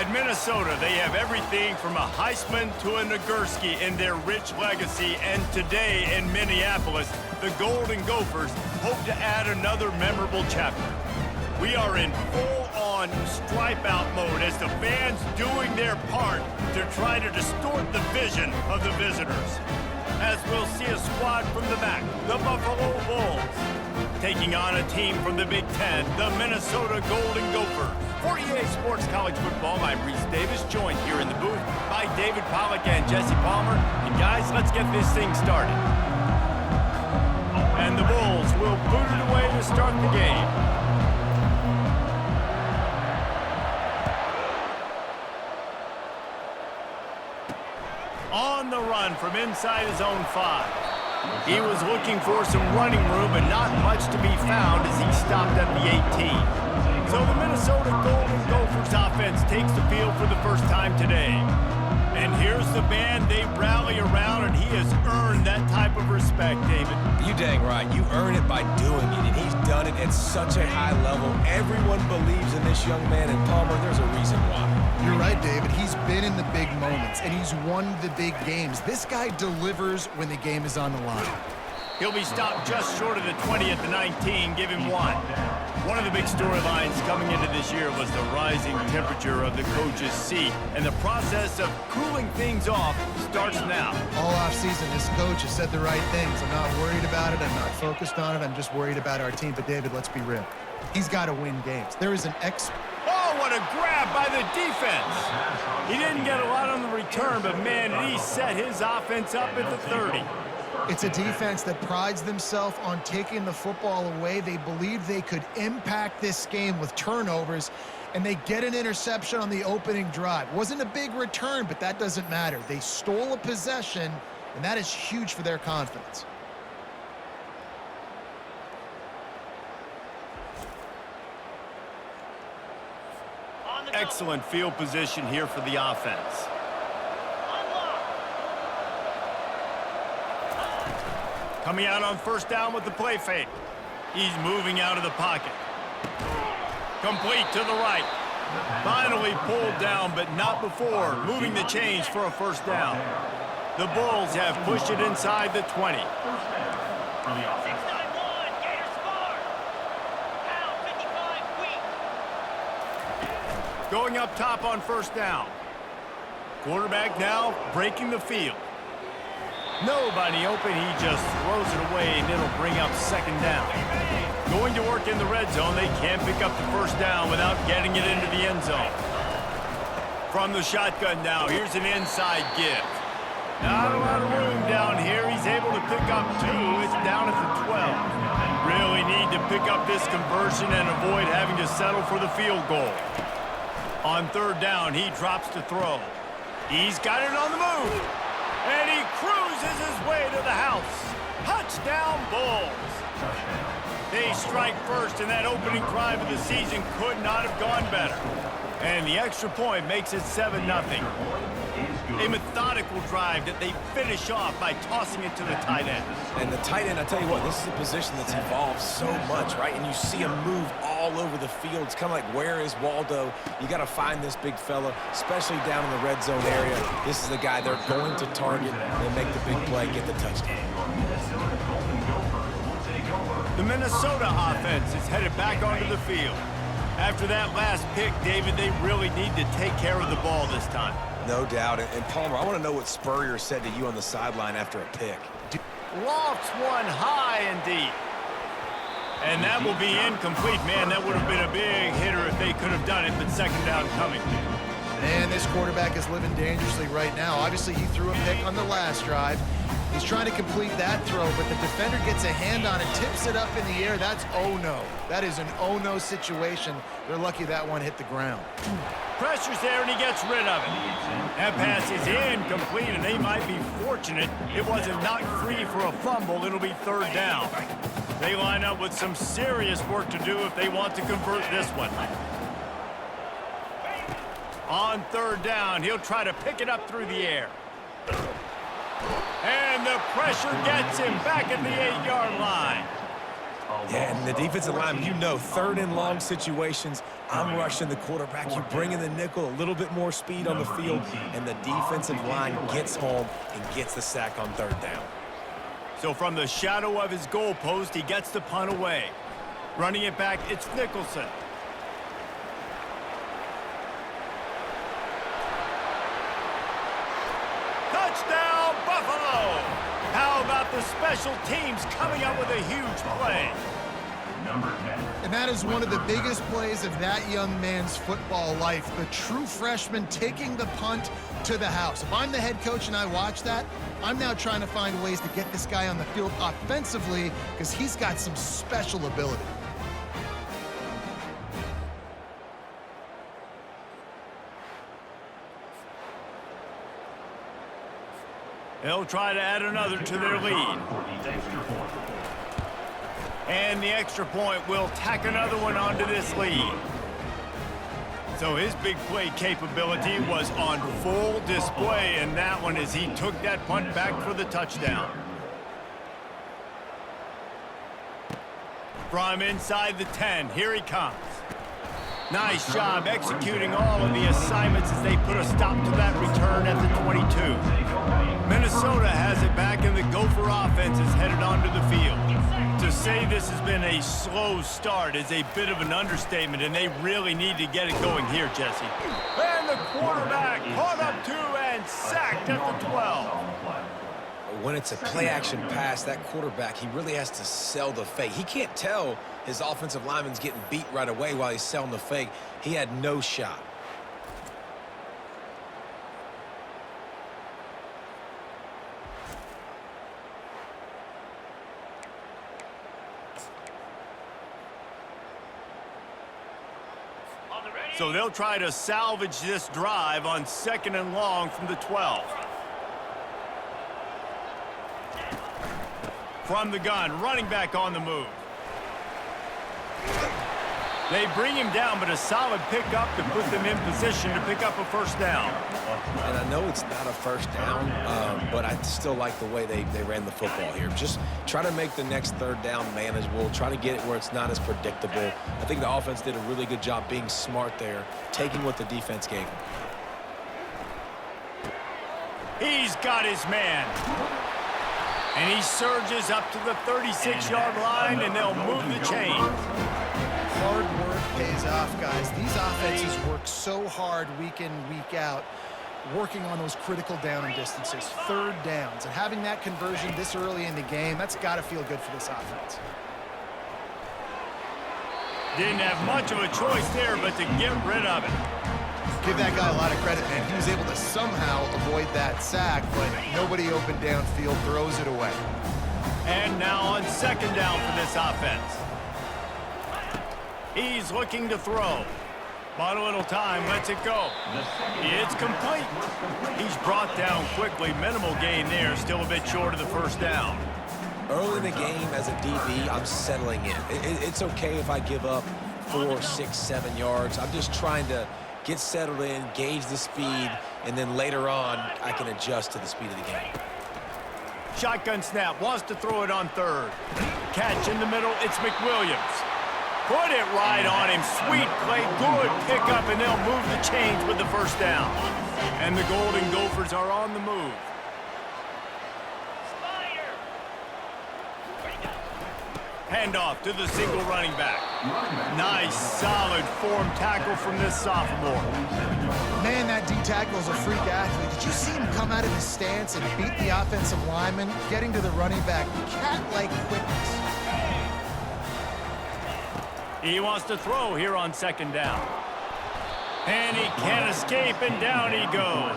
At Minnesota, they have everything from a Heisman to a Nagurski in their rich legacy, and today in Minneapolis, the Golden Gophers hope to add another memorable chapter. We are in full-on stripe-out mode as the fans doing their part to try to distort the vision of the visitors. As we'll see a squad from the back, the Buffalo Bulls, taking on a team from the Big Ten, the Minnesota Golden Gophers. For EA Sports College Football, I'm Reese Davis, joined here in the booth by David Pollack and Jesse Palmer. And guys, let's get this thing started. And the Bulls will boot it away to start the game. On the run from inside his own 5. He was looking for some running room, but not much to be found as he stopped at the 18. So the Minnesota Golden Gophers offense takes the field for the first time today. And here's the band they rally around, and he has earned that type of respect, David. You dang right. You earn it by doing it, and he's done it at such a high level. Everyone believes in this young man, and Palmer, there's a reason why. You're right, David. He's been in the big moments, and he's won the big games. This guy delivers when the game is on the line. He'll be stopped just short of the 20 at the 19. Give him 1. One of the big storylines coming into this year was the rising temperature of the coach's seat, and the process of cooling things off starts now. All offseason, this coach has said the right things. I'm not worried about it. I'm not focused on it. I'm just worried about our team. But, David, let's be real. He's got to win games. There is an Oh, what a grab by the defense. He didn't get a lot on the return, but, man, he set his offense up at the 30. It's a defense that prides themselves on taking the football away. They believe they could impact this game with turnovers, and they get an interception on the opening drive. Wasn't a big return, but that doesn't matter. They stole a possession, and that is huge for their confidence. Excellent field position here for the offense. Coming out on first down with the play fake. He's moving out of the pocket. Complete to the right. Finally pulled down, but not before moving the chains for a first down. The Bulls have pushed it inside the 20. Going up top on first down. Quarterback now breaking the field. Nobody open, he just throws it away, and it'll bring up second down. Going to work in the red zone, they can't pick up the first down without getting it into the end zone. From the shotgun now, here's an inside give. Not a lot of room down here. He's able to pick up 2. It's down at the 12. Really need to pick up this conversion and avoid having to settle for the field goal. On third down, he drops to throw. He's got it on the move. And he cruises his way to the house. Touchdown, Bulls. They strike first, and that opening drive of the season could not have gone better. And the extra point makes it 7-0. A methodical drive that they finish off by tossing it to the tight end. And the tight end, I tell you what, this is a position that's evolved so much, right? And you see him move all over the field. It's kind of like, where is Waldo? You got to find this big fella, especially down in the red zone area. This is the guy they're going to target and make the big play, get the touchdown. The Minnesota offense is headed back onto the field. After that last pick, David, they really need to take care of the ball this time. No doubt. And Palmer, I want to know what Spurrier said to you on the sideline after a pick. Lofts one high and deep. And that will be incomplete. Man, that would have been a big hitter if they could have done it, but second down coming. And this quarterback is living dangerously right now. Obviously, he threw a pick on the last drive. He's trying to complete that throw, but the defender gets a hand on it, tips it up in the air. That's oh-no. That is an oh-no situation. They're lucky that one hit the ground. Pressure's there, and he gets rid of it. That pass is incomplete, and they might be fortunate it wasn't knocked free for a fumble. It'll be third down. They line up with some serious work to do if they want to convert this one. On third down, he'll try to pick it up through the air. And the pressure gets him back at the 8-yard line. Yeah, and the defensive line, you know, third and long situations, I'm rushing the quarterback. You bring in the nickel, a little bit more speed on the field, and the defensive line gets home and gets the sack on third down. So from the shadow of his goal post, he gets the punt away. Running it back, it's Nicholson. Touchdown, Buffalo! How about the special teams coming up with a huge play? And that is one of the biggest plays of that young man's football life. The true freshman taking the punt to the house. If I'm the head coach and I watch that, I'm now trying to find ways to get this guy on the field offensively because he's got some special ability. They'll try to add another to their lead. And the extra point will tack another one onto this lead. So his big play capability was on full display in that one as he took that punt back for the touchdown. From inside the 10, here he comes. Nice job executing all of the assignments as they put a stop to that return at the 22. Minnesota has it back, and the Gopher offense is headed onto the field. To say this has been a slow start is a bit of an understatement, and they really need to get it going here, Jesse. And the quarterback caught up to and sacked at the 12. When it's a play-action pass, that quarterback, he really has to sell the fake. He can't tell his offensive lineman's getting beat right away while he's selling the fake. He had no shot. So they'll try to salvage this drive on 2nd and long from the 12. From the gun, running back on the move. They bring him down, but a solid pickup to put them in position to pick up a first down. And I know it's not a first down, but I still like the way they ran the football here. Just try to make the next third down manageable. Try to get it where it's not as predictable. I think the offense did a really good job being smart there, taking what the defense gave him. He's got his man. And he surges up to the 36-yard line, and they'll move the chains. Hard work pays off, guys. These offenses work so hard week in, week out, working on those critical down and distances, third downs. And having that conversion this early in the game, that's got to feel good for this offense. Didn't have much of a choice there, but to get rid of it. Give that guy a lot of credit, man. He was able to somehow avoid that sack, but nobody open downfield, throws it away. And now on 2nd down for this offense. He's looking to throw. Bought a little time, lets it go. It's complete. He's brought down quickly. Minimal gain there, still a bit short of the first down. Early in the game, as a DB, I'm settling in. It's okay if I give up 4, 6, 7 yards. I'm just trying to get settled in, gauge the speed, and then later on, I can adjust to the speed of the game. Shotgun snap, wants to throw it on 3rd. Catch in the middle, it's McWilliams. Put it right on him, sweet play, good pickup, and they'll move the chains with the first down. And the Golden Gophers are on the move. Handoff to the single running back. Nice, solid form tackle from this sophomore. Man, that D tackle is a freak athlete. Did you see him come out of his stance and beat the offensive lineman, getting to the running back? Cat-like quickness. He wants to throw here on 2nd down. And he can't escape, and down he goes.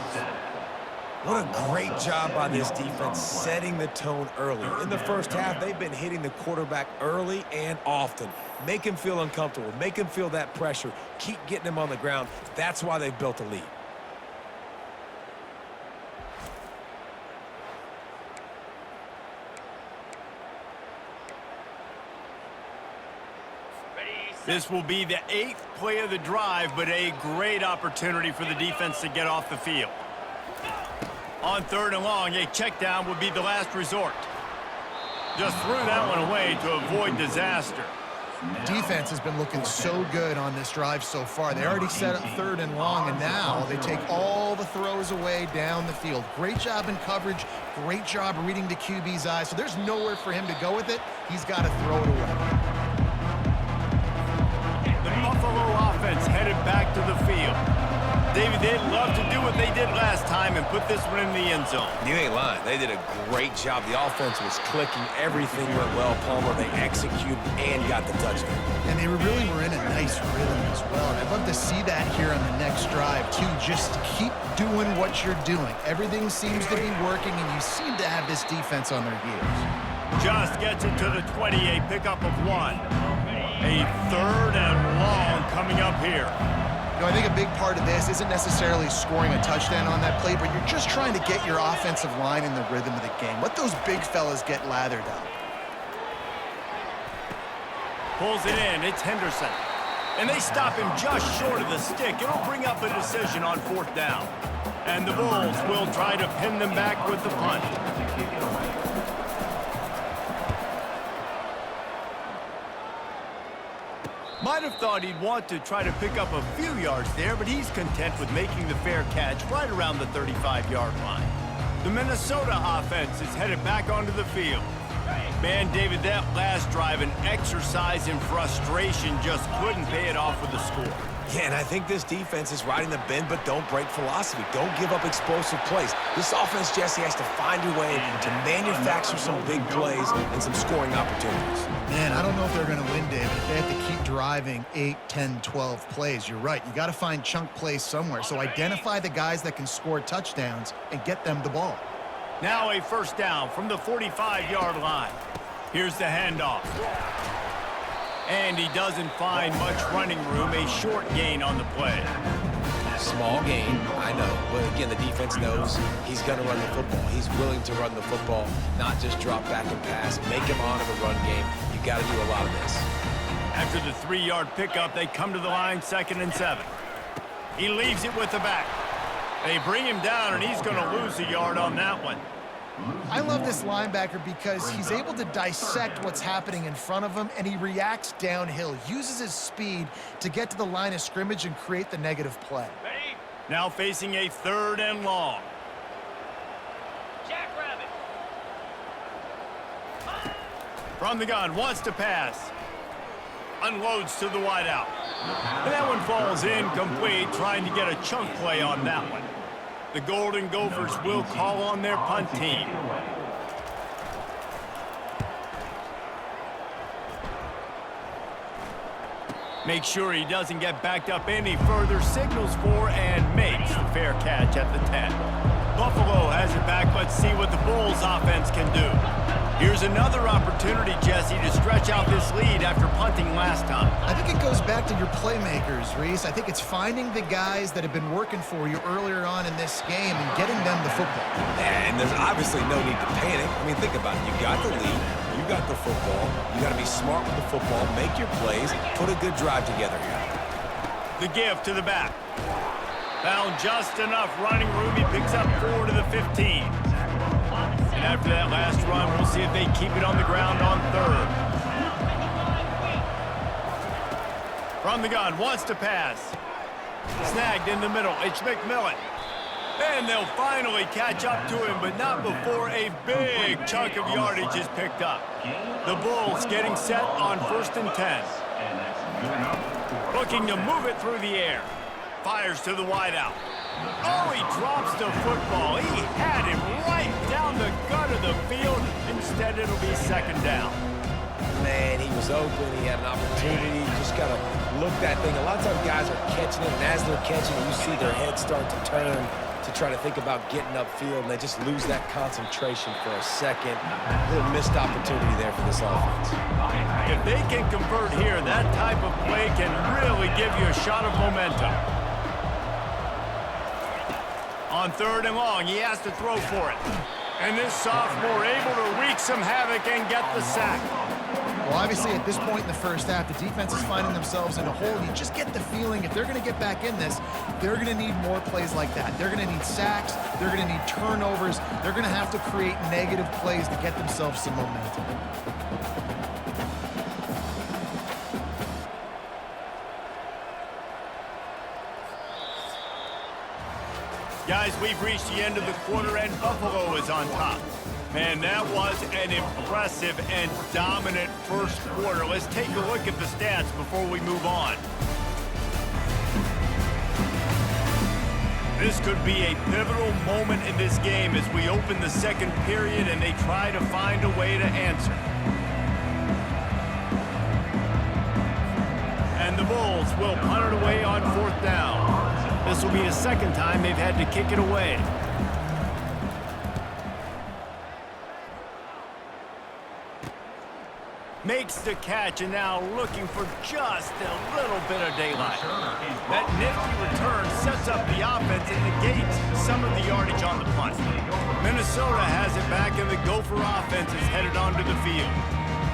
What a great job by this defense setting the tone early. In the first half, they've been hitting the quarterback early and often. Make him feel uncomfortable. Make him feel that pressure. Keep getting him on the ground. That's why they've built a lead. This will be the 8th play of the drive, but a great opportunity for the defense to get off the field. On 3rd and long, a check down would be the last resort. Just threw that one away to avoid disaster. Defense has been looking so good on this drive so far. They already set up 3rd and long, and now they take all the throws away down the field. Great job in coverage, great job reading the QB's eyes. So there's nowhere for him to go with it. He's got to throw it away. The Buffalo offense headed back to the field. David, they'd love to do what they did last time and put this one in the end zone. You ain't lying. They did a great job. The offense was clicking. Everything went well, Palmer. They executed and got the touchdown. And they really were in a nice rhythm as well. And I'd love to see that here on the next drive, too. Just keep doing what you're doing. Everything seems to be working, and you seem to have this defense on their heels. Just gets it to the 20, a pickup of 1. A 3rd and long coming up here. You know, I think a big part of this isn't necessarily scoring a touchdown on that play, but you're just trying to get your offensive line in the rhythm of the game. Let those big fellas get lathered up. Pulls it in. It's Henderson. And they stop him just short of the stick. It'll bring up a decision on 4th down. And the Bulls will try to pin them back with the punt. Might have thought he'd want to try to pick up a few yards there, but he's content with making the fair catch right around the 35-yard line. The Minnesota offense is headed back onto the field. Man, David, that last drive, an exercise in frustration, just couldn't pay it off with the score. Yeah, and I think this defense is riding the bend but don't break philosophy. Don't give up explosive plays. This offense, Jesse, has to find a way to manufacture some big plays and some scoring opportunities. Man, I don't know if they're going to win, David. If they have to keep driving 8, 10, 12 plays, you're right. You got to find chunk plays somewhere. So identify the guys that can score touchdowns and get them the ball. Now a 1st down from the 45-yard line. Here's the handoff. And he doesn't find much running room, a short gain on the play. Small gain, I know. But again, the defense knows he's going to run the football. He's willing to run the football, not just drop back and pass. Make him honor the run game. You got to do a lot of this. After the 3-yard pickup, they come to the line 2nd and 7. He leaves it with the back. They bring him down, and he's going to lose a yard on that one. I love this linebacker because he's able to dissect what's happening in front of him, and he reacts downhill, uses his speed to get to the line of scrimmage and create the negative play. Now facing a 3rd and long. Jackrabbit. From the gun, wants to pass. Unloads to the wideout. And that one falls incomplete, trying to get a chunk play on that one. The Golden Gophers will call on their punt team. Make sure he doesn't get backed up any further, signals for and makes the fair catch at the 10. Buffalo has it back. Let's see what the Bulls offense can do. Here's another opportunity, Jesse, to stretch out this lead after punting last time. I think it goes back to your playmakers, Reese. I think it's finding the guys that have been working for you earlier on in this game and getting them the football. And there's obviously no need to panic. I mean, think about it. You got the lead. You got the football. You got to be smart with the football. Make your plays. Put a good drive together here. The give to the back. Found just enough running room. He picks up 4 to the 15. And after that last run, we'll see if they keep it on the ground on 3rd. From the gun, wants to pass. Snagged in the middle, it's McMillan. And they'll finally catch up to him, but not before a big chunk of yardage is picked up. The Bulls getting set on 1st and 10. Looking to move it through the air. Fires to the wideout. Oh, he drops the football. He had him right down the gut of the field. Instead, it'll be 2nd down. Man, he was open. He had an opportunity. You just got to look that thing. A lot of times guys are catching it, and as they're catching it, you see their heads start to turn to try to think about getting upfield, and they just lose that concentration for a second. A little missed opportunity there for this offense. If they can convert here, that type of play can really give you a shot of momentum. On 3rd and long, he has to throw for it. And this sophomore able to wreak some havoc and get the sack. Well, obviously, at this point in the first half, the defense is finding themselves in a hole. You just get the feeling if they're going to get back in this, they're going to need more plays like that. They're going to need sacks. They're going to need turnovers. They're going to have to create negative plays to get themselves some momentum. Guys, we've reached the end of the quarter, and Buffalo is on top. Man, that was an impressive and dominant first quarter. Let's take a look at the stats before we move on. This could be a pivotal moment in this game as we open the second period and they try to find a way to answer. And the Bulls will punt it away on fourth down. This will be the second time they've had to kick it away. Makes the catch and now looking for just a little bit of daylight. That nifty return sets up the offense and negates some of the yardage on the punt. Minnesota has it back and the Gopher offense is headed onto the field.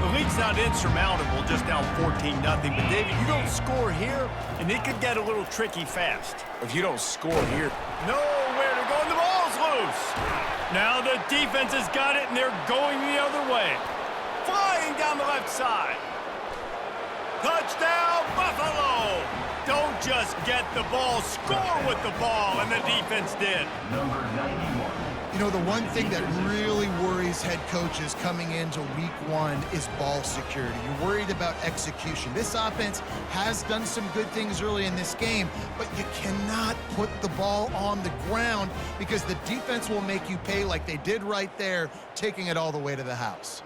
The lead's not insurmountable, just down 14-0. But, David, you don't score here, and it could get a little tricky fast. If you don't score here, nowhere to go, and the ball's loose. Now the defense has got it, and they're going the other way. Flying down the left side. Touchdown, Buffalo! Don't just get the ball, score with the ball, and the defense did. Number 91. You know, the one thing that really worries head coaches coming into week one is ball security. You're worried about execution. This offense has done some good things early in this game, but you cannot put the ball on the ground because the defense will make you pay like they did right there, taking it all the way to the house.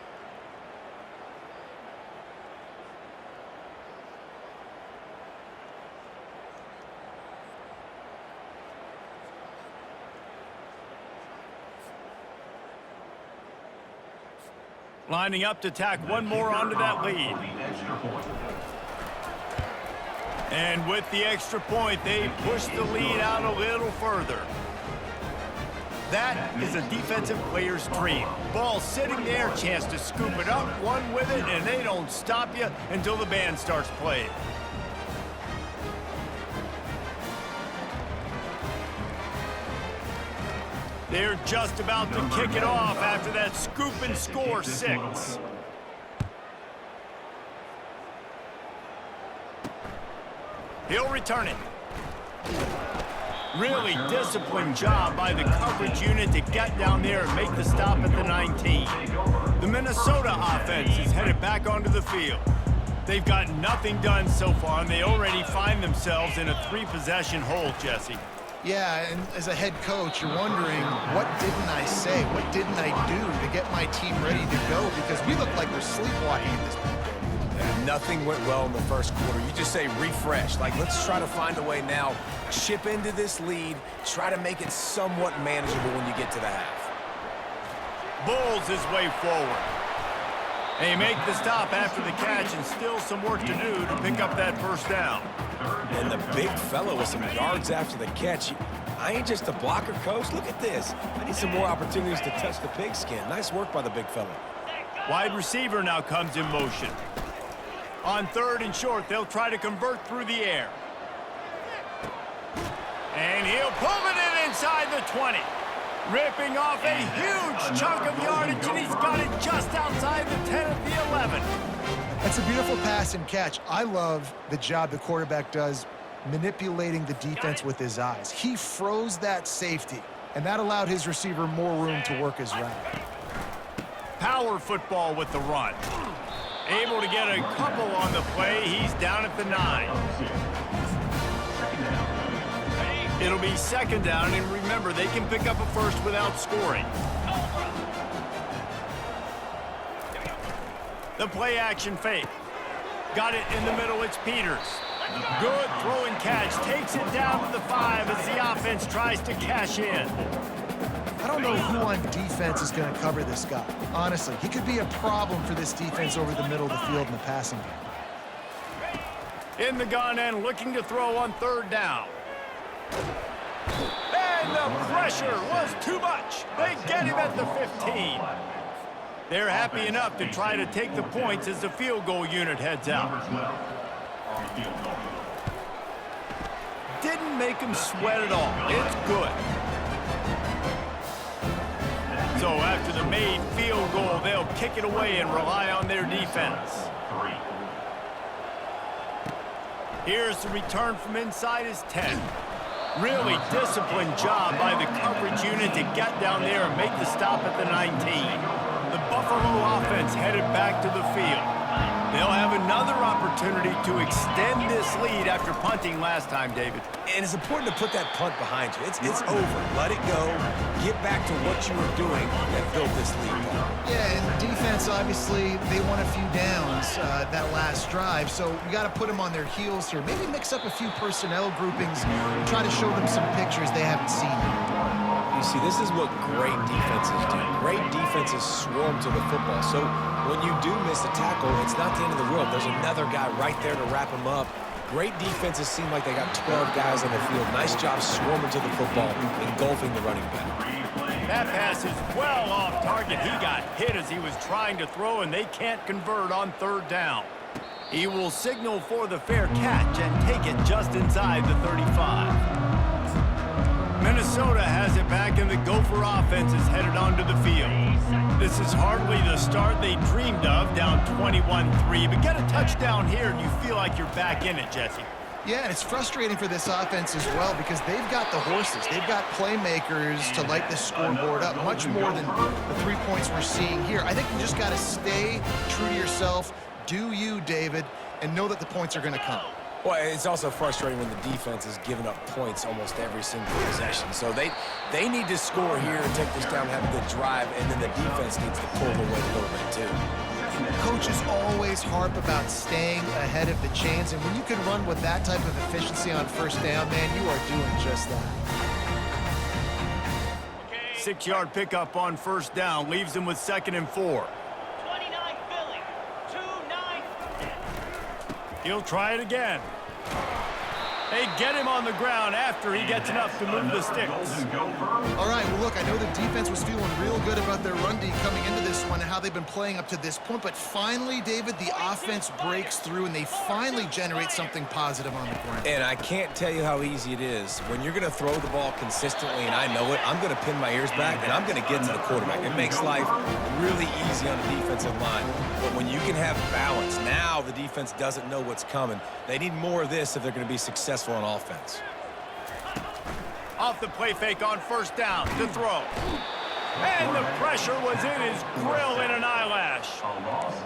Lining up to tack one more onto that lead. And with the extra point, they push the lead out a little further. That is a defensive player's dream. Ball sitting there, chance to scoop it up, run with it, and they don't stop you until the band starts playing. They're just about to kick it off after that scoop and score 6. He'll return it. Really disciplined job by the coverage unit to get down there and make the stop at the 19. The Minnesota offense is headed back onto the field. They've got nothing done so far, and they already find themselves in a 3-possession hole, Jesse. Yeah, and as a head coach, you're wondering, what didn't I say? What didn't I do to get my team ready to go? Because we look like we're sleepwalking at this point. and nothing went well in the first quarter. You just say refresh. Like, let's try to find a way now, chip into this lead, try to make it somewhat manageable when you get to the half. Bulls his way forward. They make the stop after the catch and still some work to do to pick up that first down. And the big fella with some yards after the catch. I ain't just a blocker, coach. Look at this. I need some more opportunities to touch the pigskin. Nice work by the big fella. Wide receiver now comes in motion. On 3rd and short, they'll try to convert through the air. And he'll pull it in inside the 20. Ripping off a huge chunk of yardage, and he's got it just outside the 10 at the 11. That's a beautiful pass and catch. I love the job the quarterback does manipulating the defense with his eyes. He froze that safety, and that allowed his receiver more room to work his route. Power football with the run. Able to get a couple on the play. He's down at the 9. It'll be 2nd down, and remember, they can pick up a first without scoring. The play action fake. Got it in the middle, it's Peters. Good throw and catch, takes it down to the 5 as the offense tries to cash in. I don't know who on defense is going to cover this guy. Honestly, he could be a problem for this defense over the middle of the field in the passing game. In the gun end, looking to throw on 3rd down. And the pressure was too much. They get him at the 15. They're happy enough to try to take the points as the field goal unit heads out. Didn't make them sweat at all. It's good. So after the made field goal, they'll kick it away and rely on their defense. Here's the return from inside his 10. Really disciplined job by the coverage unit to get down there and make the stop at the 19. The Buffalo offense headed back to the field. They'll have another opportunity to extend this lead after punting last time, David. And it's important to put that punt behind you. It's over. Let it go. Get back to what you were doing that built this lead. Yeah, and defense, obviously, they won a few downs that last drive, so we got to put them on their heels here. Maybe mix up a few personnel groupings, try to show them some pictures they haven't seen yet. You see, this is what great defenses do. Great defenses swarm to the football. So when you do miss a tackle, it's not the end of the world. There's another guy right there to wrap him up. Great defenses seem like they got 12 guys on the field. Nice job swarming to the football, engulfing the running back. That pass is well off target. He got hit as he was trying to throw, and they can't convert on third down. He will signal for the fair catch and take it just inside the 35. Minnesota has it back, and the Gopher offense is headed onto the field. This is hardly the start they dreamed of, down 21-3, but get a touchdown here and you feel like you're back in it, Jesse. Yeah, and it's frustrating for this offense as well because they've got the horses. They've got playmakers to light the scoreboard up, much more than the 3 points we're seeing here. I think you just got to stay true to yourself, do you, David, and know that the points are going to come. Well, it's also frustrating when the defense is giving up points almost every single possession. So they need to score here and take this down and have a good drive, and then the defense needs to pull the weight a little bit too. Coaches always harp about staying ahead of the chains, and when you can run with that type of efficiency on first down, man, you are doing just that. 6-yard pickup on first down leaves them with 2nd and 4. He'll try it again. They get him on the ground after he gets enough to move the sticks. All right, well, look, I know the defense was feeling real good about their run D coming into this one and how they've been playing up to this point, but finally, David, the offense breaks through and they finally generate something positive on the ground. And I can't tell you how easy it is. When you're going to throw the ball consistently, and I know it, I'm going to pin my ears back, and I'm going to get to the quarterback. It makes life really easy on the defensive line. But when you can have balance, now the defense doesn't know what's coming. They need more of this if they're going to be successful on offense. Off the play fake on first down to throw. And the pressure was in his grill in an eyelash.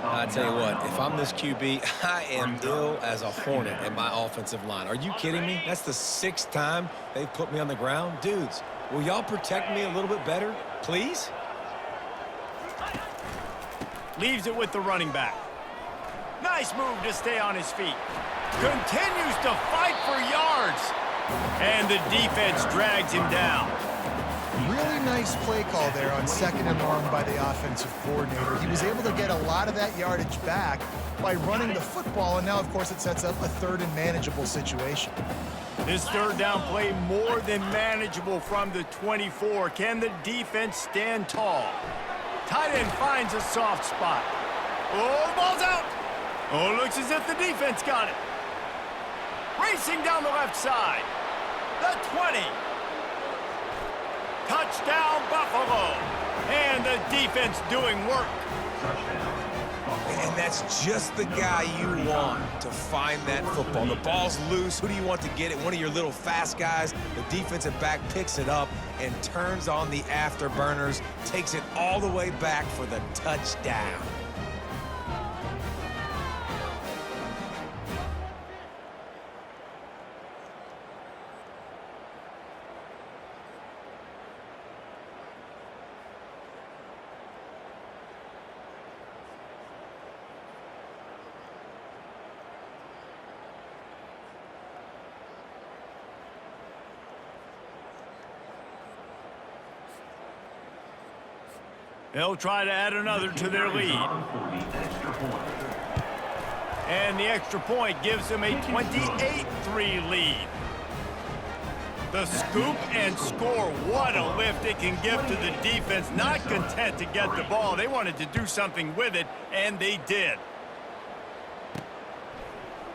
I tell you what, if I'm this QB, I am ill as a hornet at my offensive line. Are you kidding me? That's the 6th time they've put me on the ground. Dudes, will y'all protect me a little bit better, please? Leaves it with the running back. Nice move to stay on his feet. Continues to fight for yards. And the defense drags him down. Really nice play call there on 2nd and long by the offensive coordinator. He was able to get a lot of that yardage back by running the football, and now, of course, it sets up a 3rd and manageable situation. This 3rd down play more than manageable from the 24. Can the defense stand tall? Tight end finds a soft spot. Oh, the ball's out. Oh, looks as if the defense got it. Racing down the left side. The 20. Touchdown, Buffalo. And the defense doing work. And that's just the guy you want to find that football. The ball's loose. Who do you want to get it? One of your little fast guys. The defensive back picks it up and turns on the afterburners, takes it all the way back for the touchdown. They'll try to add another to their lead. And the extra point gives them a 28-3 lead. The scoop and score. What a lift it can give to the defense. Not content to get the ball. They wanted to do something with it, and they did.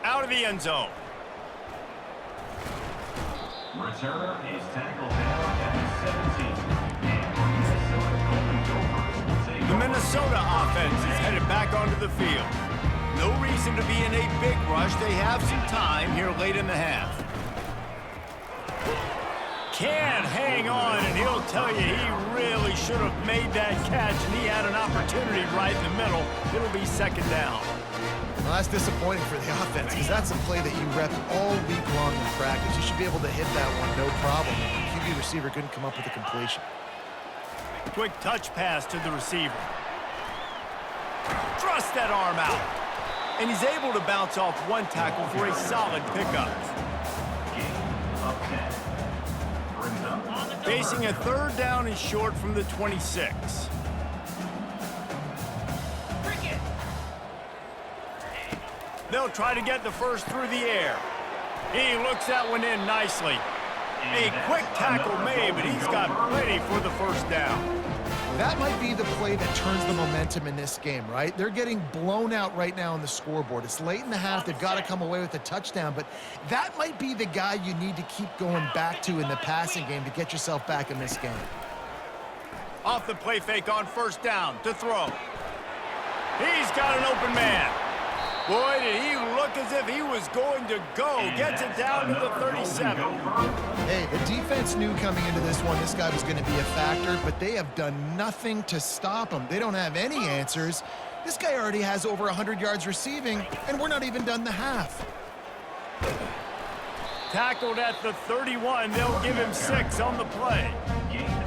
Out of the end zone. Returner is tackled down at the 17. The Minnesota offense is headed back onto the field. No reason to be in a big rush. They have some time here late in the half. Can hang on, and he'll tell you he really should have made that catch, and he had an opportunity right in the middle. It'll be second down. Well, that's disappointing for the offense because that's a play that you repped all week long in practice. You should be able to hit that one no problem. The QB receiver couldn't come up with a completion. Quick touch pass to the receiver. Thrust that arm out. And he's able to bounce off one tackle for a solid pickup. Facing a third down and short from the 26. They'll try to get the first through the air. He looks that one in nicely. A quick tackle made, but he's got plenty for the first down. That might be the play that turns the momentum in this game, right? They're getting blown out right now on the scoreboard. It's late in the half. They've got to come away with a touchdown, but that might be the guy you need to keep going back to in the passing game to get yourself back in this game. Off the play fake on first down to throw. He's got an open man. Boy, did he look as if he was going to go. Gets it down to the 37. Hey, the defense knew coming into this one this guy was going to be a factor, but they have done nothing to stop him. They don't have any answers. This guy already has over 100 yards receiving, and we're not even done the half. Tackled at the 31. They'll give him 6 on the play.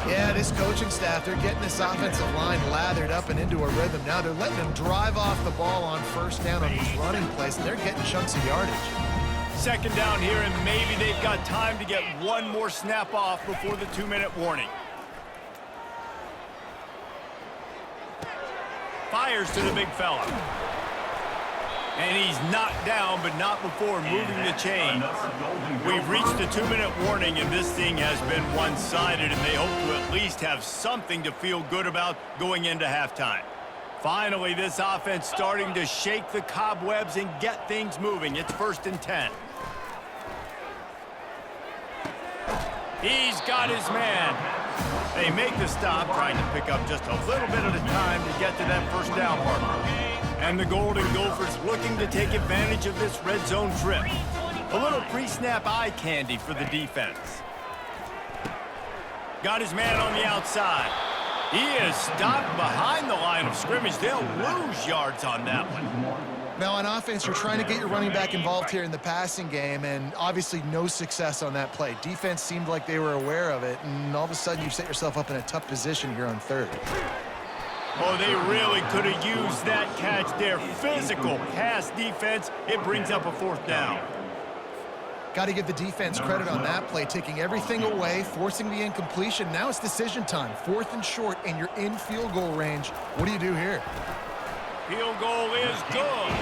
Yeah, this coaching staff, they're getting this offensive line lathered up and into a rhythm. Now they're letting them drive off the ball on first down on these running plays, and they're getting chunks of yardage. Second down here, and maybe they've got time to get one more snap off before the 2-minute warning. Fires to the big fella. And he's knocked down, but not before moving the chain. We've reached the 2-minute warning, and this thing has been one-sided, and they hope to at least have something to feel good about going into halftime. Finally, this offense starting to shake the cobwebs and get things moving. It's 1st and 10. He's got his man. They make the stop, trying to pick up just a little bit at a time to get to that first down marker. And the Golden Gophers looking to take advantage of this red zone trip. A little pre-snap eye candy for the defense. Got his man on the outside. He is stopped behind the line of scrimmage. They'll lose yards on that one. Now on offense, you're trying to get your running back involved here in the passing game, and obviously no success on that play. Defense seemed like they were aware of it, and all of a sudden you set yourself up in a tough position here on third. Oh, they really could have used that catch there. Physical pass defense. It brings up a 4th down. Got to give the defense credit on that play, taking everything away, forcing the incompletion. Now it's decision time. 4th and short, and you're in field goal range. What do you do here? Field goal is good.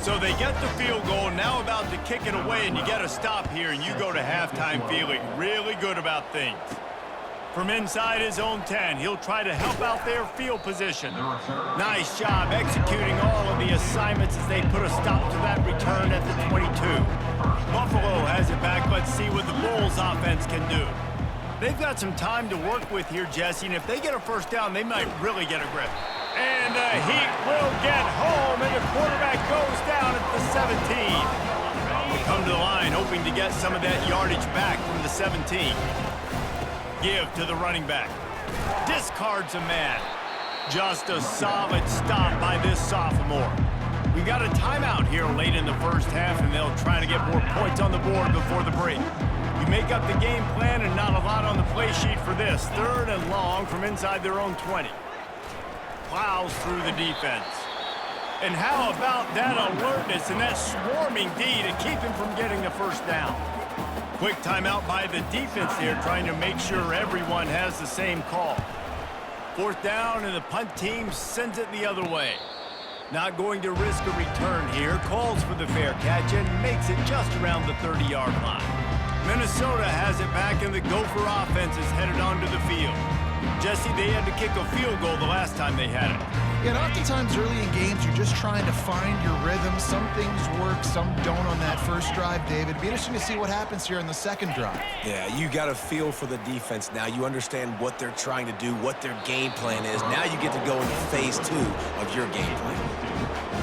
So they get the field goal, now about to kick it away, and you get a stop here, and you go to halftime feeling really good about things. From inside his own 10, he'll try to help out their field position. Nice job executing all of the assignments as they put a stop to that return at the 22. Buffalo has it back. Let's see what the Bulls offense can do. They've got some time to work with here, Jesse, and if they get a first down, they might really get a grip. And the Heat will get home, and the quarterback goes down at the 17. They come to the line hoping to get some of that yardage back from the 17. Give to the running back. Discards a man. Just a solid stop by this sophomore. We've got a timeout here late in the first half, and they'll try to get more points on the board before the break. You make up the game plan and not a lot on the play sheet for this. 3rd and long from inside their own 20. Plows through the defense. And how about that alertness and that swarming D to keep him from getting the first down? Quick timeout by the defense here, trying to make sure everyone has the same call. 4th down, and the punt team sends it the other way. Not going to risk a return here. Calls for the fair catch and makes it just around the 30-yard line. Minnesota has it back, and the Gopher offense is headed onto the field. Jesse, they had to kick a field goal the last time they had it. Yeah, and oftentimes early in games, you're just trying to find your rhythm. Some things work, some don't on that first drive, David. It'd be interesting to see what happens here in the second drive. Yeah, you got a feel for the defense now. You understand what they're trying to do, what their game plan is. Now you get to go into phase 2 of your game plan.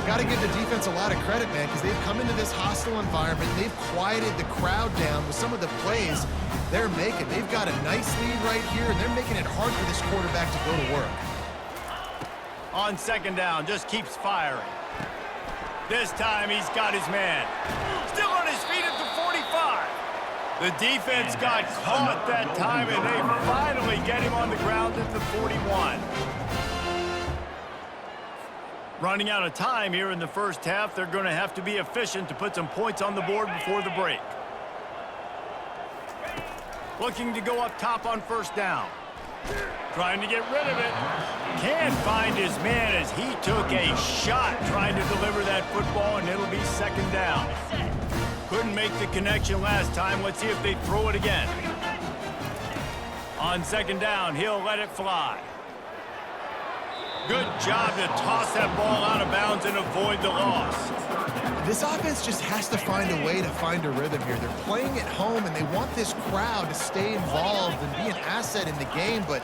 Got to give the defense a lot of credit, man, because they've come into this hostile environment. They've quieted the crowd down with some of the plays they're making. They've got a nice lead right here, and they're making it hard for this quarterback to go to work. On second down, just keeps firing. This time he's got his man. Still on his feet at the 45. The defense got caught that time, and they finally get him on the ground at the 41. Running out of time here in the first half. They're going to have to be efficient to put some points on the board before the break. Looking to go up top on first down. Trying to get rid of it. Can't find his man as he took a shot trying to deliver that football, and it'll be second down. Couldn't make the connection last time. Let's see if they throw it again. On second down, he'll let it fly. Good job to toss that ball out of bounds and avoid the loss. This offense just has to find a way to find a rhythm here. They're playing at home, and they want this crowd to stay involved and be an asset in the game, but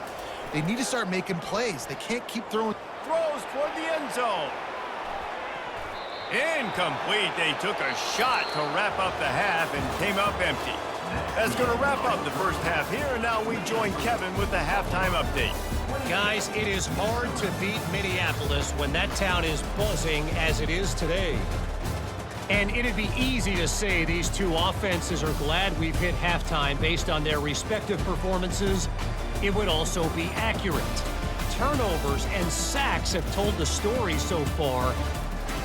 they need to start making plays. They can't keep throwing. Throws toward the end zone. Incomplete. They took a shot to wrap up the half and came up empty. That's going to wrap up the first half here, and now we join Kevin with the halftime update. Guys, it is hard to beat Minneapolis when that town is buzzing as it is today. And it'd be easy to say these two offenses are glad we've hit halftime based on their respective performances. It would also be accurate. Turnovers and sacks have told the story so far.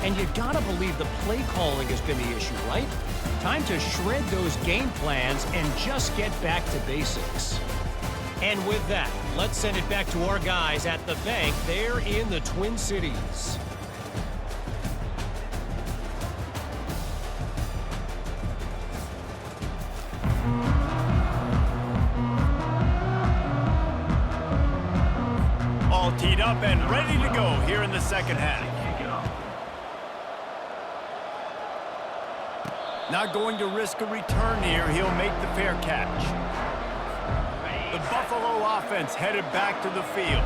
And you gotta believe the play calling has been the issue, right? Time to shred those game plans and just get back to basics. And with that, let's send it back to our guys at the bank there in the Twin Cities. All teed up and ready to go here in the second half. Not going to risk a return here. He'll make the fair catch. The Buffalo offense headed back to the field.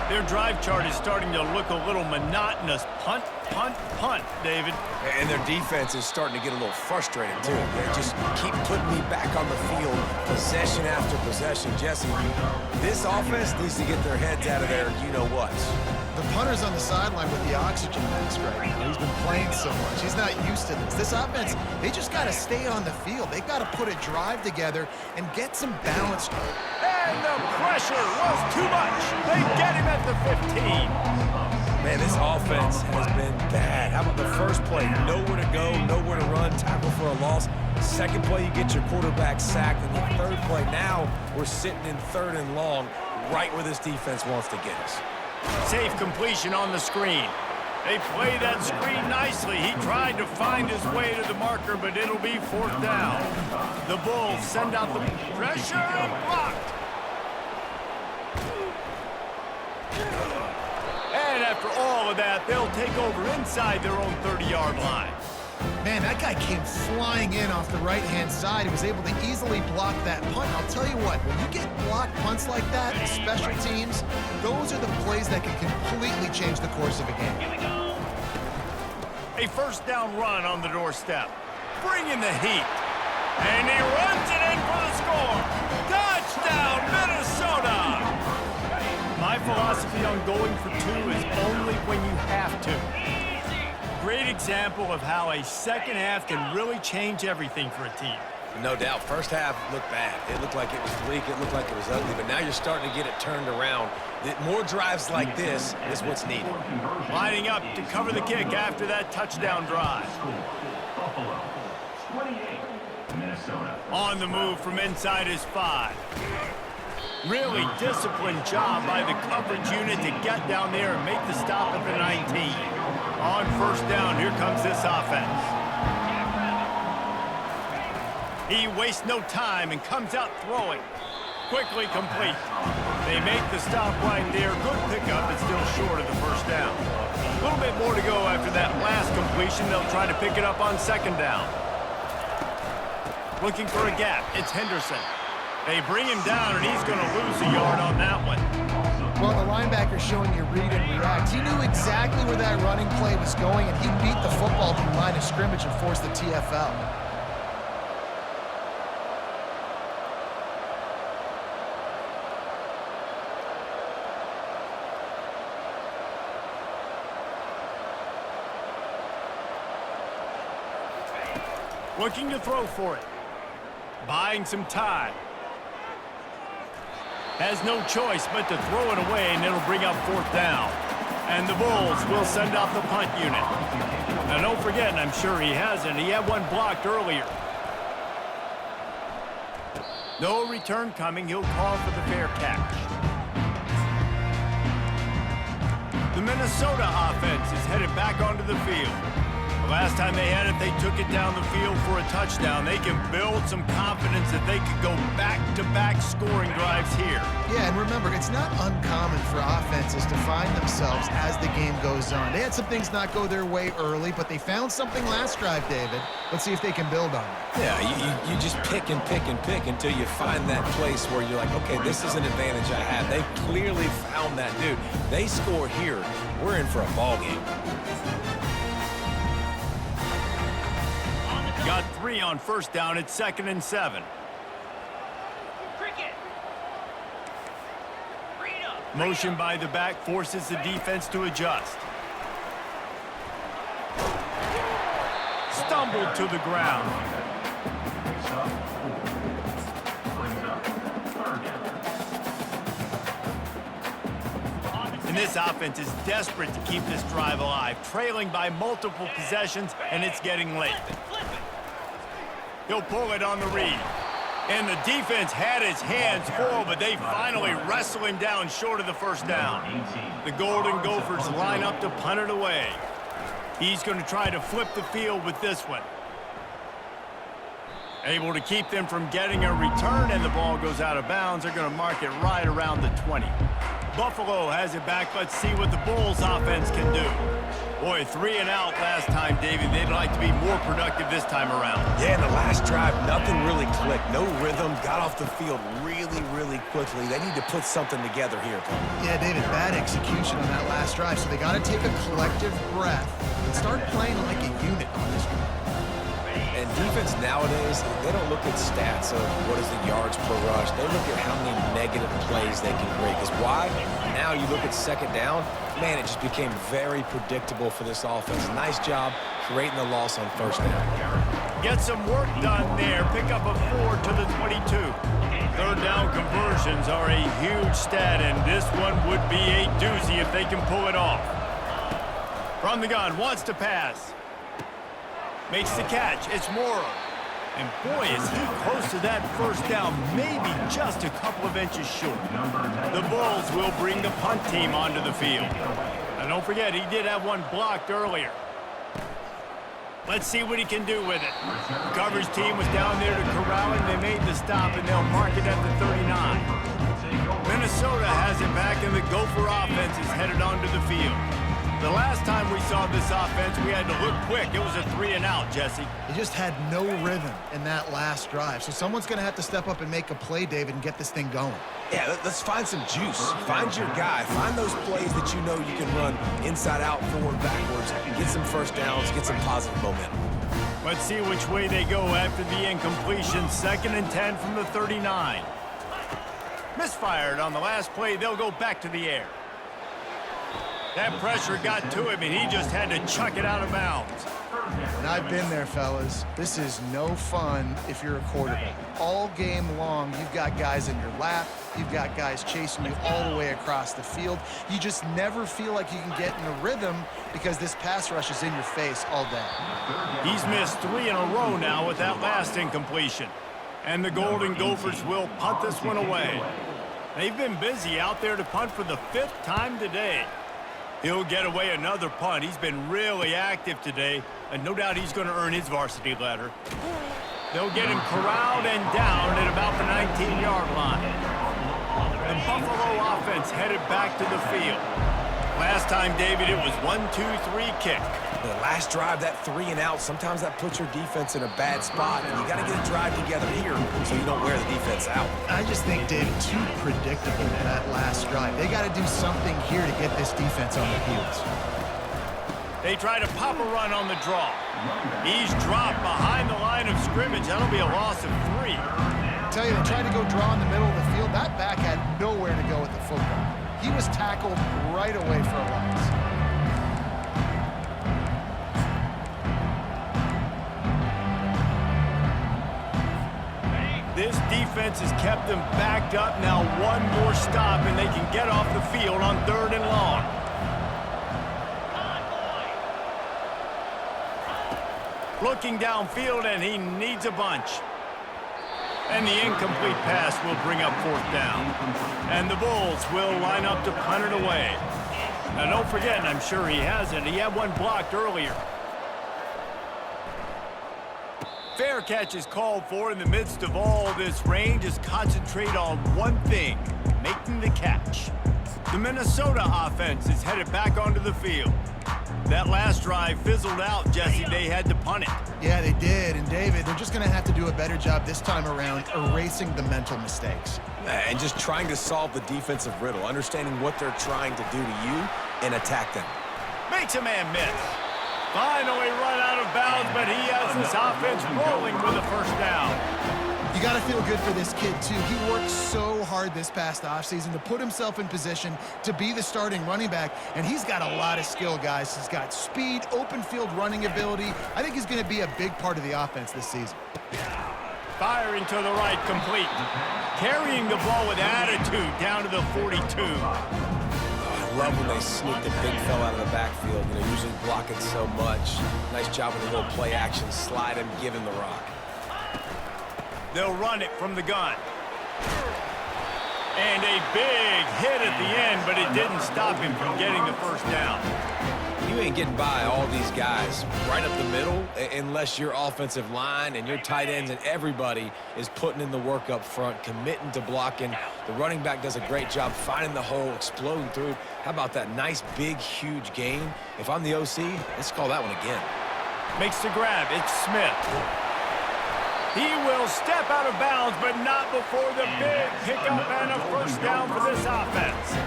Their drive chart is starting to look a little monotonous. Punt, punt, punt, David. And their defense is starting to get a little frustrated, too. They just keep putting me back on the field, possession after possession. Jesse, this offense needs to get their heads out of there, you-know-what. The punter's on the sideline with the oxygen mask right now. He's been playing so much. He's not used to this. This offense, they just got to stay on the field. They've got to put a drive together and get some balance. And the pressure was too much. They get him at the 15. Man, this offense has been bad. How about the first play? Nowhere to go, nowhere to run, tackle for a loss. Second play, you get your quarterback sacked. And the third play, now we're sitting in third and long, right where this defense wants to get us. Safe completion on the screen. They play that screen nicely. He tried to find his way to the marker, but it'll be fourth down. The Bulls send out the pressure, blocked. And after all of that, they'll take over inside their own 30-yard line. Man, that guy came flying in off the right-hand side. He was able to easily block that punt. I'll tell you what, when you get blocked punts like that in special teams, those are the plays that can completely change the course of a game. A first down run on the doorstep. Bringing the heat. And he runs it in for the score. Touchdown, Minnesota! My philosophy on going for two is only when you have to. Great example of how a second half can really change everything for a team. No doubt. First half looked bad. It looked like it was bleak. It looked like it was ugly. But now you're starting to get it turned around. More drives like this is what's needed. Lining up to cover the kick after that touchdown drive. Buffalo, 28, Minnesota. On the move from inside his 5. Really disciplined job by the coverage unit to get down there and make the stop at the 19. On first down, here comes this offense. He wastes no time and comes out throwing. Quickly complete. They make the stop right there. Good pickup, but still short of the first down. A little bit more to go after that last completion. They'll try to pick it up on second down. Looking for a gap. It's Henderson. They bring him down, and he's going to lose a yard on that one. Well, the linebacker's showing you read and react. He knew exactly where that running play was going, and he beat the football to the line of scrimmage and forced the TFL. Looking to throw for it. Buying some time. Has no choice but to throw it away, and it'll bring up fourth down. And the Bulls will send out the punt unit. Now, don't forget, and I'm sure he hasn't, he had one blocked earlier. No return coming. He'll call for the fair catch. The Minnesota offense is headed back onto the field. The last time they had it, they took it down the field for a touchdown. They can build some confidence that they could go back-to-back scoring drives here. Yeah, and remember, it's not uncommon for offenses to find themselves as the game goes on. They had some things not go their way early, but they found something last drive, David. Let's see if they can build on it. Yeah, you just pick and pick and pick until you find that place where you're like, okay, this is an advantage I have. They clearly found that dude. They score here, we're in for a ball game. Got 3 on first down. It's 2nd and 7. Motion by the back forces the defense to adjust. Stumbled to the ground. And this offense is desperate to keep this drive alive, trailing by multiple possessions, and it's getting late. He'll pull it on the read. And the defense had his hands full, but they finally wrestle him down short of the first down. The Golden Gophers line up to punt it away. He's going to try to flip the field with this one. Able to keep them from getting a return, and the ball goes out of bounds. They're going to mark it right around the 20. Buffalo has it back. Let's see what the Bulls offense can do. Boy, 3 and out last time, David. They'd like to be more productive this time around. Yeah, in the last drive, nothing really clicked. No rhythm. Got off the field really, really quickly. They need to put something together here, Paul. Yeah, David, bad execution on that last drive, so they got to take a collective breath and start playing like a unit on this one. And defense nowadays, they don't look at stats of what is the yards per rush. They look at how many negative plays they can create. Because why? Now you look at second down, man, it just became very predictable for this offense. Nice job creating the loss on first down. Get some work done there. Pick up a 4 to the 22. Third down conversions are a huge stat, and this one would be a doozy if they can pull it off. From the gun, wants to pass. Makes the catch. It's Morrow. And boy, is he close to that first down, maybe just a couple of inches short. The Bulls will bring the punt team onto the field. And don't forget, he did have one blocked earlier. Let's see what he can do with it. The coverage team was down there to corral him. They made the stop, and they'll mark it at the 39. Minnesota has it back, and the Gopher offense is headed onto the field. The last time we saw this offense, we had to look quick. It was a 3 and out, Jesse. They just had no rhythm in that last drive. So someone's going to have to step up and make a play, David, and get this thing going. Yeah, let's find some juice. Find your guy. Find those plays that you know you can run inside out, forward, backwards, get some first downs, get some positive momentum. Let's see which way they go after the incompletion. 2nd and 10 from the 39. Misfired on the last play. They'll go back to the air. That pressure got to him, and he just had to chuck it out of bounds. And I've been there, fellas. This is no fun if you're a quarterback. All game long, you've got guys in your lap. You've got guys chasing you all the way across the field. You just never feel like you can get in a rhythm because this pass rush is in your face all day. He's missed 3 in a row now with that last incompletion. And the Golden Gophers will punt this one away. They've been busy out there to punt for the 5th time today. He'll get away another punt. He's been really active today, and no doubt he's going to earn his varsity letter. They'll get him corralled and down at about the 19-yard line. The Buffalo offense headed back to the field. Last time, David, it was 1-2-3 kick. The last drive, that 3 and out, sometimes that puts your defense in a bad spot, and you got to get a drive together here so you don't wear the defense out. I just think, David, too predictable that last drive. They got to do something here to get this defense on their heels. They try to pop a run on the draw. He's dropped behind the line of scrimmage. That'll be a loss of 3. I tell you, they tried to go draw in the middle of the field. That back had nowhere to go with the football. He was tackled right away for a loss. This defense has kept them backed up. Now one more stop, and they can get off the field on 3rd and long. Looking downfield, and he needs a bunch. And the incomplete pass will bring up 4th down. And the Bulls will line up to punt it away. Now don't forget, and I'm sure he hasn't, he had one blocked earlier. Fair catch is called for. In the midst of all this rain. Just concentrate on one thing, making the catch. The Minnesota offense is headed back onto the field. That last drive fizzled out, Jesse. They had to punt it. Yeah, they did. And, David, they're just going to have to do a better job this time around erasing the mental mistakes. And just trying to solve the defensive riddle, understanding what they're trying to do to you and attack them. Makes a man miss. Finally run out of bounds, but he has this offense rolling with a 1st down. You got to feel good for this kid, too. He worked so hard this past offseason to put himself in position to be the starting running back, and he's got a lot of skill, guys. He's got speed, open field running ability. I think he's going to be a big part of the offense this season. Firing to the right, complete. Carrying the ball with attitude down to the 42. I love when they sneak the big fella out of the backfield. You know, usually blocking so much. Nice job with a little play action. Slide him, give him the rock. They'll run it from the gun. And a big hit at the end, but it didn't stop him from getting the 1st down. You ain't getting by all these guys right up the middle unless your offensive line and your tight ends and everybody is putting in the work up front, committing to blocking. The running back does a great job finding the hole, exploding through. How about that nice, big, huge gain? If I'm the OC, let's call that one again. Makes the grab. It's Smith. He will step out of bounds, but not before the big pickup and a 1st down for this offense.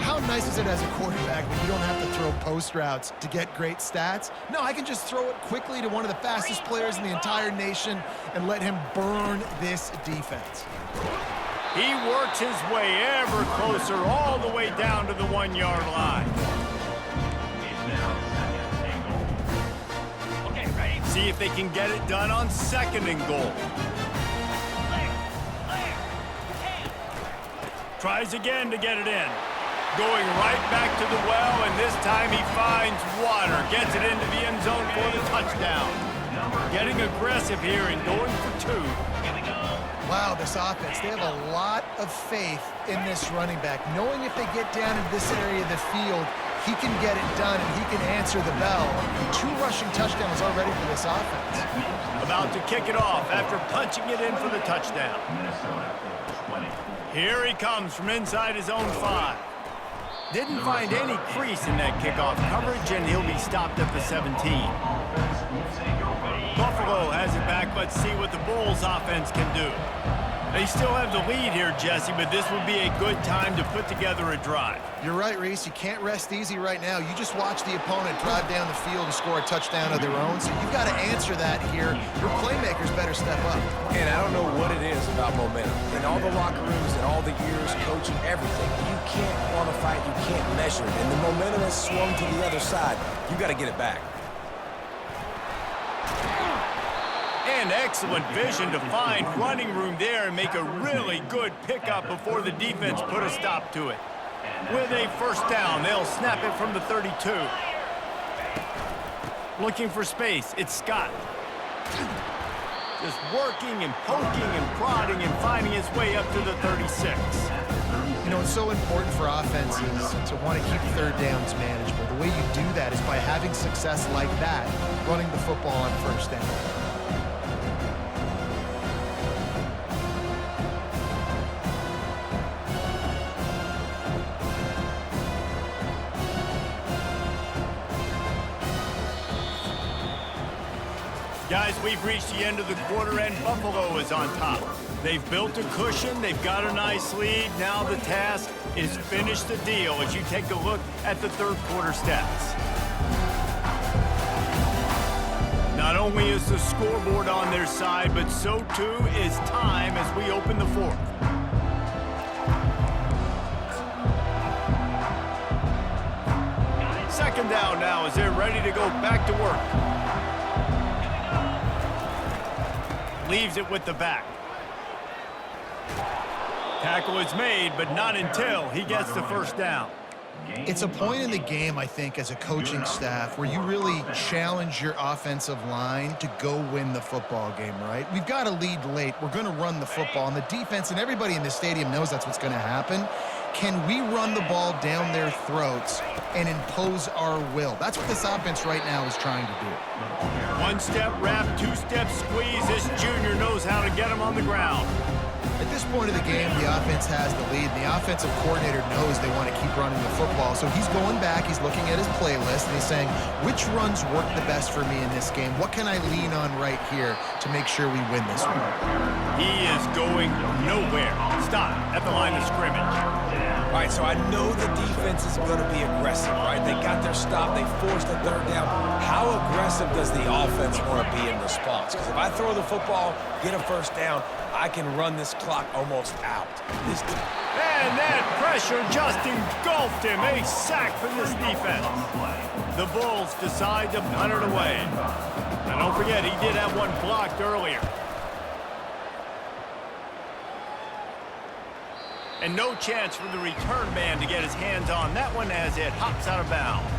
How nice is it as a quarterback when you don't have to throw post routes to get great stats? No, I can just throw it quickly to one of the fastest players in the entire nation and let him burn this defense. He works his way ever closer all the way down to the 1-yard line. See if they can get it done on 2nd and goal. Tries again to get it in. Going right back to the well, and this time he finds water. Gets it into the end zone for the touchdown. Getting aggressive here and going for 2. Wow, this offense, they have a lot of faith in this running back. Knowing if they get down in this area of the field, he can get it done and he can answer the bell. 2 rushing touchdowns already for this offense. About to kick it off after punching it in for the touchdown. Here he comes from inside his own 5. Didn't find any crease in that kickoff coverage, and he'll be stopped at the 17. Buffalo has it back. Let's see what the Bulls offense can do. They still have the lead here, Jesse, but this would be a good time to put together a drive. You're right, Reese. You can't rest easy right now. You just watch the opponent drive down the field and score a touchdown of their own, so you've got to answer that here. Your playmakers better step up. And I don't know what it is about momentum. In all the locker rooms and all the years coaching, everything, you can't quantify it, you can't measure it. And the momentum has swung to the other side. You got to get it back. And excellent vision to find running room there and make a really good pickup before the defense put a stop to it. With a 1st down, they'll snap it from the 32. Looking for space, it's Scott. just working and poking and prodding and finding his way up to the 36. You know, it's so important for offenses to want to keep third downs manageable. The way you do that is by having success like that, running the football on first down. Guys, we've reached the end of the quarter, and Buffalo is on top. They've built a cushion. They've got a nice lead. Now the task is finish the deal as you take a look at the third quarter stats. Not only is the scoreboard on their side, but so too is time as we open the fourth. Second down now as they're ready to go back to work. Leaves it with the back. Tackle is made, but not until he gets the first down. It's a point in the game, I think, as a coaching staff where you really challenge your offensive line to go win the football game, right? We've got a lead late. We're going to run the football, and the defense and everybody in the stadium knows that's what's going to happen. Can we run the ball down their throats and impose our will? That's what this offense right now is trying to do. One-step wrap, two-step squeeze. This junior knows how to get him on the ground. At this point of the game, the offense has the lead, and the offensive coordinator knows they want to keep running the football. So he's going back, he's looking at his playlist, and he's saying, which runs work the best for me in this game? What can I lean on right here to make sure we win this one? He is going nowhere. Stop at the line of scrimmage. All right, so I know the defense is going to be aggressive, right? They got their stop. They forced the third down. How aggressive does the offense want to be in response? Because if I throw the football, get a first down, I can run this clock almost out. And that pressure just engulfed him. A sack for this defense. The Bulls decide to punt it away. And don't forget, he did have one blocked earlier. And no chance for the return man to get his hands on that one as it hops out of bounds.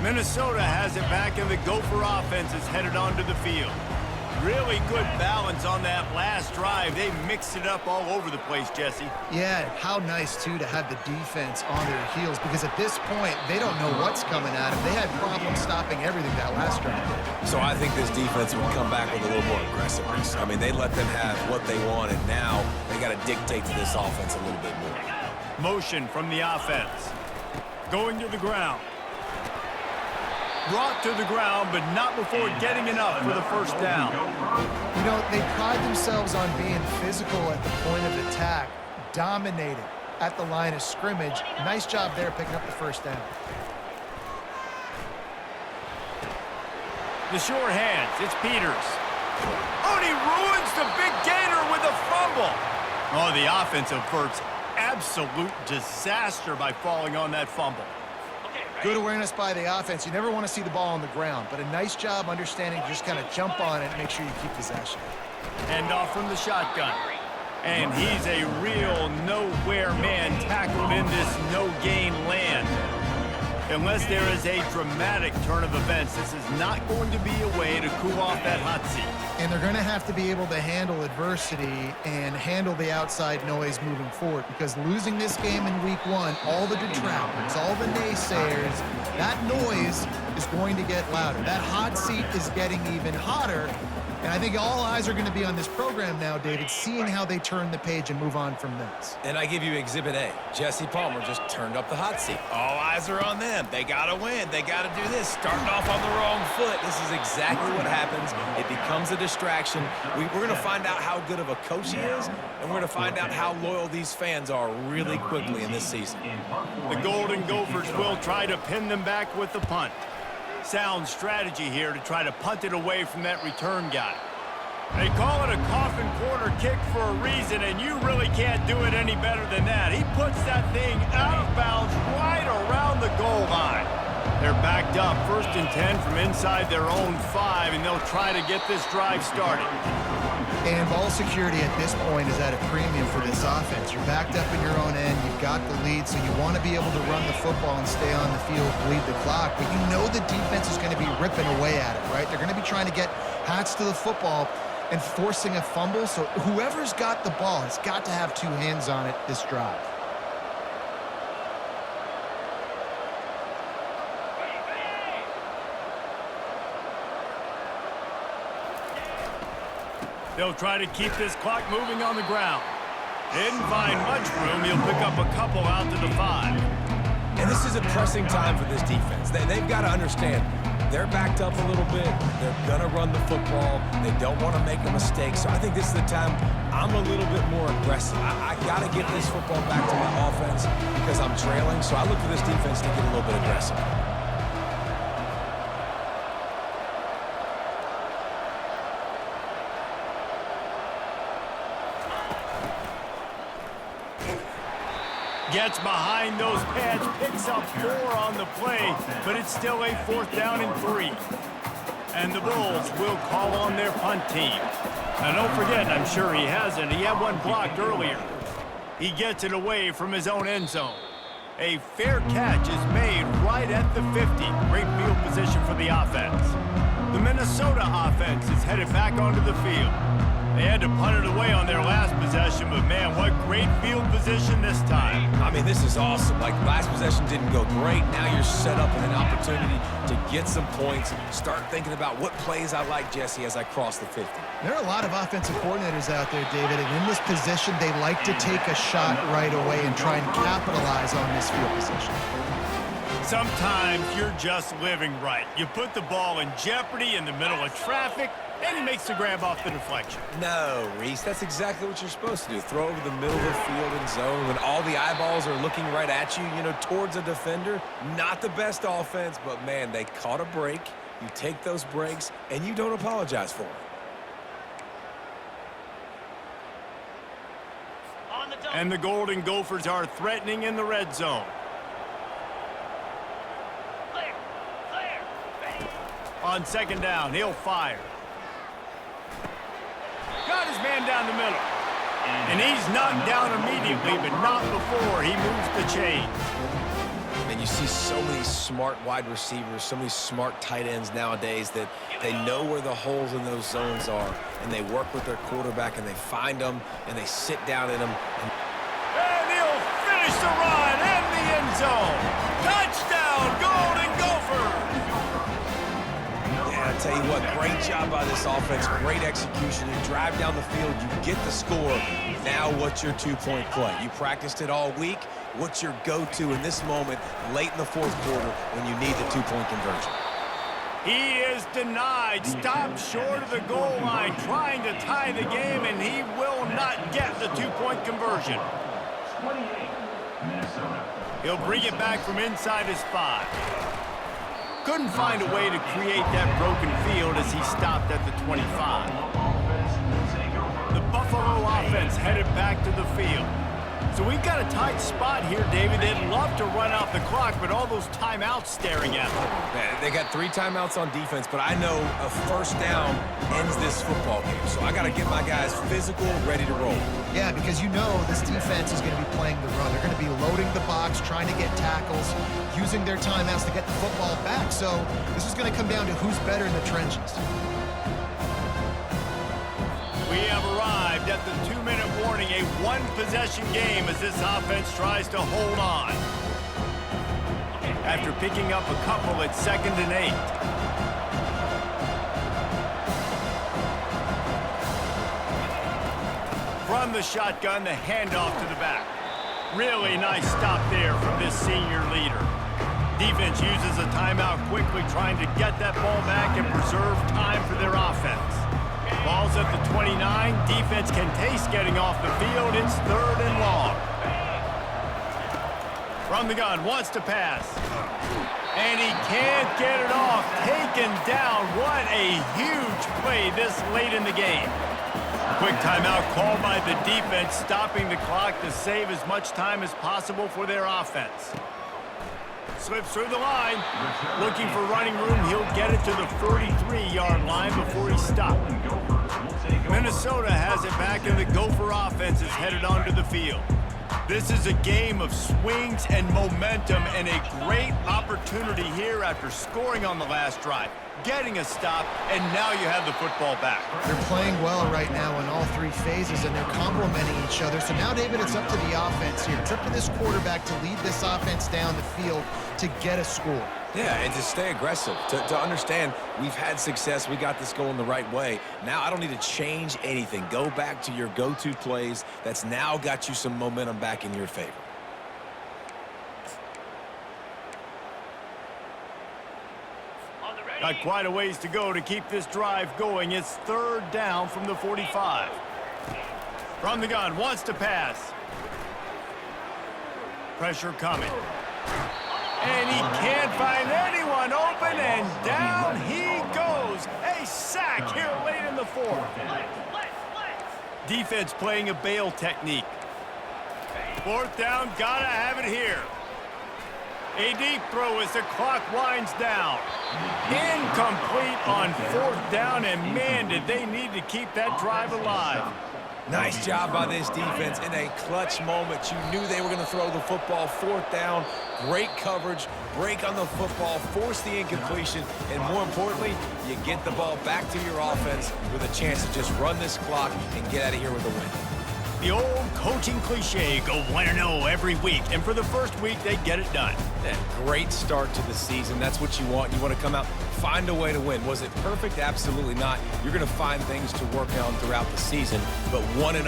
Minnesota has it back, and the Gopher offense is headed onto the field. Really good balance on that last drive. They mixed it up all over the place, Jesse. Yeah, how nice, too, to have the defense on their heels, because at this point, they don't know what's coming at them. They had problems stopping everything that last drive. So I think this defense would come back with a little more aggressiveness. I mean, they let them have what they wanted. Now they got to dictate to this offense a little bit more. Motion from the offense. Going to the ground. Brought to the ground, but not before getting enough for the first down. You know, they pride themselves on being physical at the point of attack, dominated at the line of scrimmage. Nice job there picking up the first down. The sure hands, it's Peters. Oh, and he ruins the big gainer with a fumble. Oh, the offense averts absolute disaster by falling on that fumble. Good awareness by the offense. You never want to see the ball on the ground, but a nice job understanding to just kind of jump on it and make sure you keep possession. Hand off from the shotgun. And he's a real nowhere man tackled in this no-gain land. Unless there is a dramatic turn of events, this is not going to be a way to cool off that hot seat. And they're going to have to be able to handle adversity and handle the outside noise moving forward, because losing this game in week one, all the detractors, all the naysayers, that noise is going to get louder. That hot seat is getting even hotter. And I think all eyes are going to be on this program now, David, seeing how they turn the page and move on from this. And I give you Exhibit A. Jesse Palmer just turned up the hot seat. All eyes are on them. They got to win. They got to do this. Starting off on the wrong foot. This is exactly what happens. It becomes a distraction. We're going to find out how good of a coach he is, and we're going to find out how loyal these fans are really quickly in this season. The Golden Gophers will try to pin them back with the punt. Sound strategy here to try to punt it away from that return guy. They call it a coffin corner kick for a reason, and you really can't do it any better than that. He puts that thing out of bounds right around the goal line. They're backed up, 1st and 10 from inside their own 5, and they'll try to get this drive started. And ball security at this point is at a premium for this offense. You're backed up in your own end. You've got the lead, so you want to be able to run the football and stay on the field, bleed the clock. But you know the defense is going to be ripping away at it, right? They're going to be trying to get hats to the football and forcing a fumble. So whoever's got the ball has got to have two hands on it this drive. They'll try to keep this clock moving on the ground. Didn't find much room. He'll pick up a couple out to the 5. And this is a pressing time for this defense. They've got to understand, they're backed up a little bit. They're going to run the football. They don't want to make a mistake. So I think this is the time I'm a little bit more aggressive. I got to get this football back to my offense because I'm trailing. So I look for this defense to get a little bit aggressive. Gets behind those pads, picks up 4 on the play, but it's still a 4th down and 3. And the Bulls will call on their punt team. Now don't forget, I'm sure he hasn't, he had one blocked earlier. He gets it away from his own end zone. A fair catch is made right at the 50. Great field position for the offense. The Minnesota offense is headed back onto the field. They had to punt it away on their last possession, but man, what great field position this time. I mean, this is awesome. Like, last possession didn't go great. Now you're set up with an opportunity to get some points. Start thinking about what plays I like, Jesse, as I cross the 50. There are a lot of offensive coordinators out there, David, and in this position, they like to take a shot right away and try and capitalize on this field position. Sometimes you're just living right. You put the ball in jeopardy in the middle of traffic, and he makes the grab off the deflection. No, Reese, that's exactly what you're supposed to do. Throw over the middle of the field and zone when all the eyeballs are looking right at you, towards a defender. Not the best offense, but, man, they caught a break. You take those breaks, and you don't apologize for it. And the Golden Gophers are threatening in the red zone. On 2nd down, he'll fire. Got his man down the middle. And he's knocked down immediately, but not before he moves the chains. And you see so many smart wide receivers, so many smart tight ends nowadays that they know where the holes in those zones are, and they work with their quarterback, and they find them, and they sit down in them. And he'll finish the run in the end zone. Touchdown, Golden Gophers! I tell you what, great job by this offense, great execution. You drive down the field, you get the score. Now what's your two-point play? You practiced it all week. What's your go-to in this moment, late in the 4th quarter, when you need the two-point conversion? He is denied, stopped short of the goal line, trying to tie the game, and he will not get the two-point conversion. 28, Minnesota. He'll bring it back from inside his 5. Couldn't find a way to create that broken field as he stopped at the 25. The Buffalo offense headed back to the field. So we've got a tight spot here, David. They'd love to run out the clock, but all those timeouts staring at them. Man, they got 3 timeouts on defense, but I know a 1st down ends this football game. So I got to get my guys physical, ready to roll. Yeah, because this defense is going to be playing the run. They're going to be loading the box, trying to get tackles, using their timeouts to get the football back. So this is going to come down to who's better in the trenches. We have arrived at the 2-minute warning, a 1-possession game as this offense tries to hold on. After picking up a couple at 2nd and 8. From the shotgun, the handoff to the back. Really nice stop there from this senior leader. Defense uses a timeout quickly, trying to get that ball back and preserve time for their offense. Ball's at the 29. Defense can taste getting off the field. It's 3rd and long. From the gun, wants to pass. And he can't get it off. Taken down. What a huge play this late in the game. Quick timeout called by the defense, stopping the clock to save as much time as possible for their offense. Slips through the line. Looking for running room. He'll get it to the 43-yard line before he stopped. Minnesota has it back, and the Gopher offense is headed onto the field. This is a game of swings and momentum and a great opportunity here after scoring on the last drive, getting a stop, and now you have the football back. They're playing well right now in all three phases, and they're complementing each other. So now, David, it's up to the offense here. It's up to this quarterback to lead this offense down the field to get a score. Yeah, and to stay aggressive, to understand we've had success, we got this going the right way. Now I don't need to change anything. Go back to your go-to plays. That's now got you some momentum back in your favor. Got quite a ways to go to keep this drive going. It's third down from the 45. From the gun, wants to pass. Pressure coming. And he can't find anyone open, and down he goes. A sack here late in the fourth. Defense playing a bail technique. Fourth down, gotta have it here. A deep throw as the clock winds down. Incomplete on fourth down, and man, did they need to keep that drive alive. Nice job by this defense in a clutch moment. You knew they were going to throw the football. Fourth down, great coverage, break on the football, force the incompletion, and more importantly, you get the ball back to your offense with a chance to just run this clock and get out of here with a win. The old coaching cliche, go 1-0 every week, and for the first week, they get it done. That great start to the season. That's what you want. You want to come out, find a way to win. Was it perfect? Absolutely not. You're going to find things to work on throughout the season, but 1-0,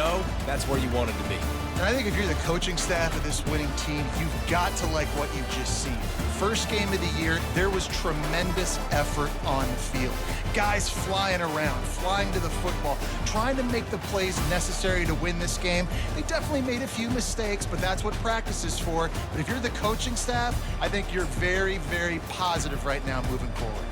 that's where you wanted to be. And I think if you're the coaching staff of this winning team, you've got to like what you've just seen. First game of the year, there was tremendous effort on the field. Guys flying around, flying to the football, trying to make the plays necessary to win this game. They definitely made a few mistakes, but that's what practice is for. But if you're the coaching staff, I think you're very, very positive right now moving forward.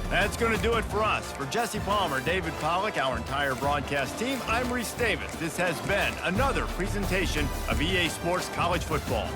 That's going to do it for us. For Jesse Palmer, David Pollack, our entire broadcast team, I'm Reese Davis. This has been another presentation of EA Sports College Football.